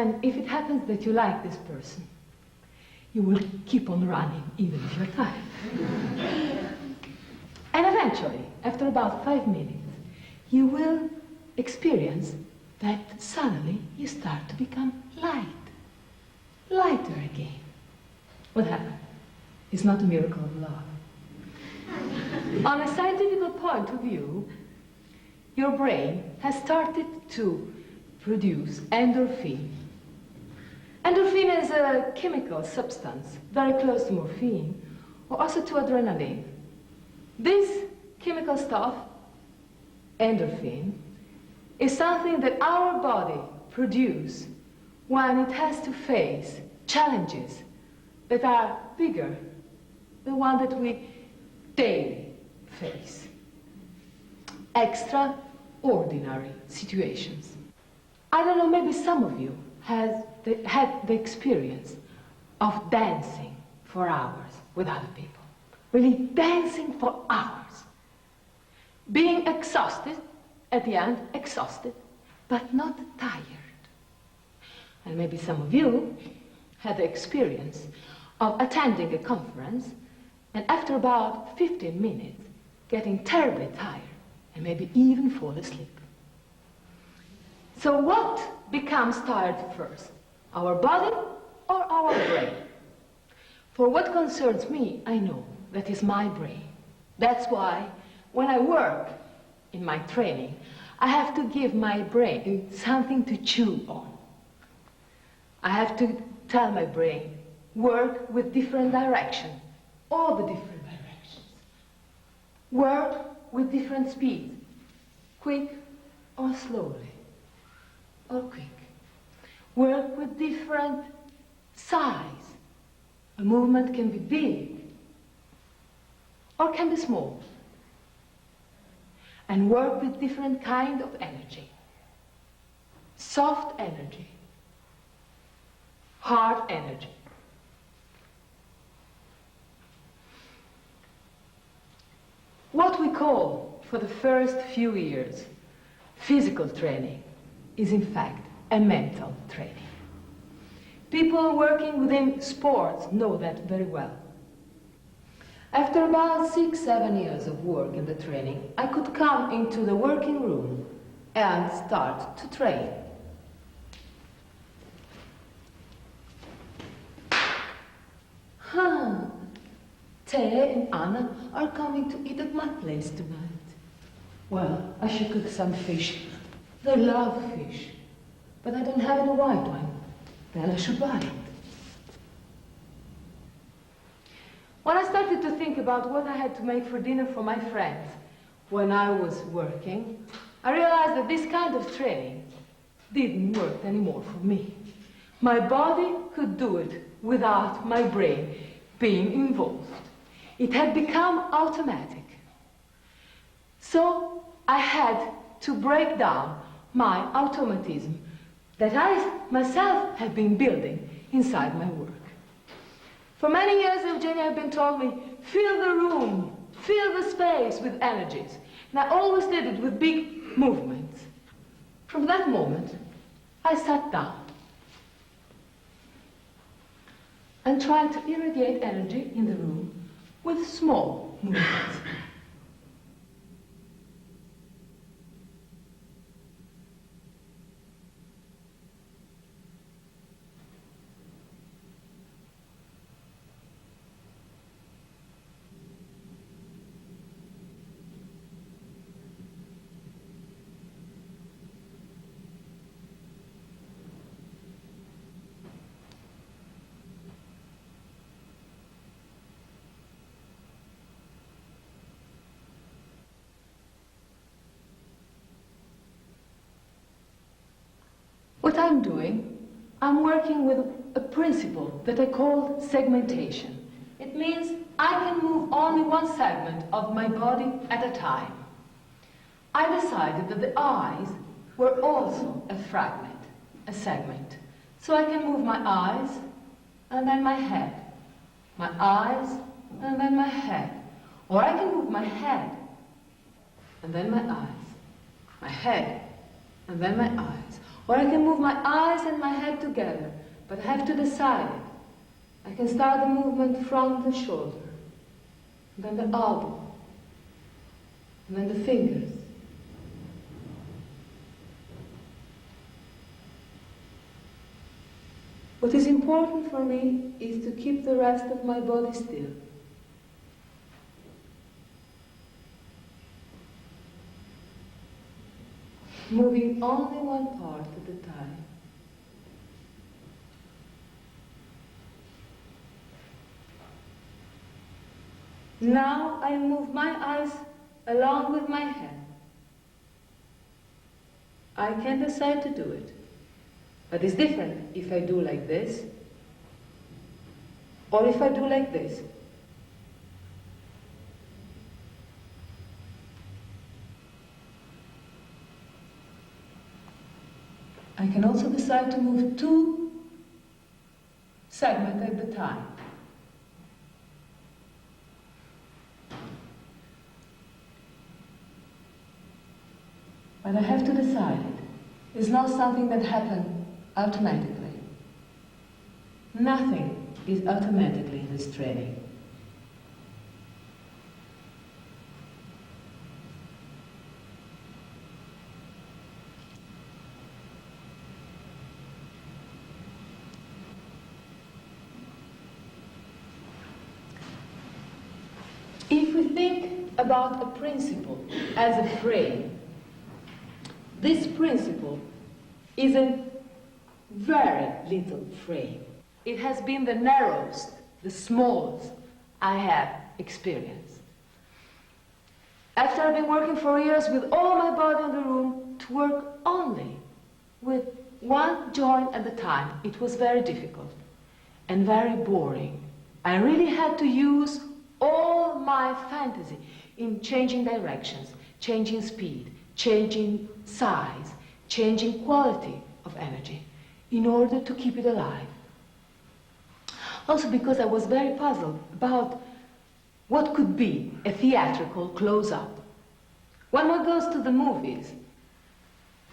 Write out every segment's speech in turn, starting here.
And if it happens that you like this person, you will keep on running even if you're tired. And eventually, after about 5 minutes, you will experience that suddenly you start to become lighter again. What happened? It's not a miracle of love. On a scientific point of view, your brain has started to produce endorphin. Endorphin is a chemical substance very close to morphine, or also to adrenaline. This chemical stuff, endorphin, is something that our body produces when it has to face challenges that are bigger than the one that we daily face. Extraordinary situations. I don't know, maybe some of you had the experience of dancing for hours with other people. Really dancing for hours. Being exhausted, at the end, exhausted, but not tired. And maybe some of you had the experience of attending a conference and after about 15 minutes getting terribly tired and maybe even fall asleep. So what becomes tired first? Our body or our brain? For what concerns me, I know that is my brain. That's why when I work in my training, I have to give my brain something to chew on. I have to tell my brain, work with different directions, all the different directions. Work with different speeds, quick or slowly, or quick. Work with different size. A movement can be big or can be small. And work with different kind of energy. Soft energy, hard energy. What we call, for the first few years, physical training is in fact a mental training. People working within sports know that very well. After about 6-7 years of work in the training, I could come into the working room and start to train. Te and Anna are coming to eat at my place tonight. Well, I should cook some fish. They love fish. But I don't have any white one. Then I should buy it. When I started to think about what I had to make for dinner for my friends when I was working, I realized that this kind of training didn't work anymore for me. My body could do it without my brain being involved. It had become automatic. So I had to break down my automatism that I myself had been building inside my work. For many years, Eugenia had been told me, fill the room, fill the space with energies. And I always did it with big movements. From that moment, I sat down and tried to irradiate energy in the room with small movements. What I'm doing, I'm working with a principle that I call segmentation. It means I can move only one segment of my body at a time. I decided that the eyes were also a fragment, a segment. So I can move my eyes and then my head, my eyes and then my head. Or I can move my head and then my eyes, my head and then my eyes. Or I can move my eyes and my head together, but I have to decide it. I can start the movement from the shoulder, then the elbow, and then the fingers. What is important for me is to keep the rest of my body still. Moving only one part at a time. Now I move my eyes along with my head. I can decide to do it. But it's different if I do like this or if I do like this. I can also decide to move 2 segments at a time. But I have to decide it. It's not something that happens automatically. Nothing is automatically in this training. If we think about a principle as a frame, this principle is a very little frame. It has been the narrowest, the smallest I have experienced. After I've been working for years with all my body in the room, to work only with one joint at a time, it was very difficult and very boring. I really had to use all my fantasy in changing directions, changing speed, changing size, changing quality of energy in order to keep it alive. Also because I was very puzzled about what could be a theatrical close-up. When one goes to the movies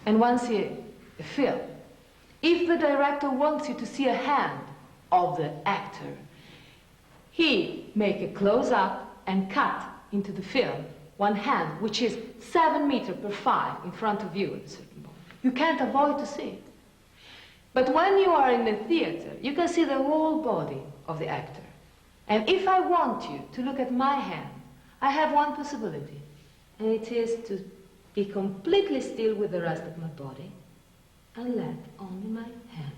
and one sees a film, if the director wants you to see a hand of the actor, he make a close-up and cut into the film one hand, which is 7 meters per 5 in front of you at a certain point. You can't avoid to see it. But when you are in the theater, you can see the whole body of the actor. And if I want you to look at my hand, I have one possibility, and it is to be completely still with the rest of my body and let only my hand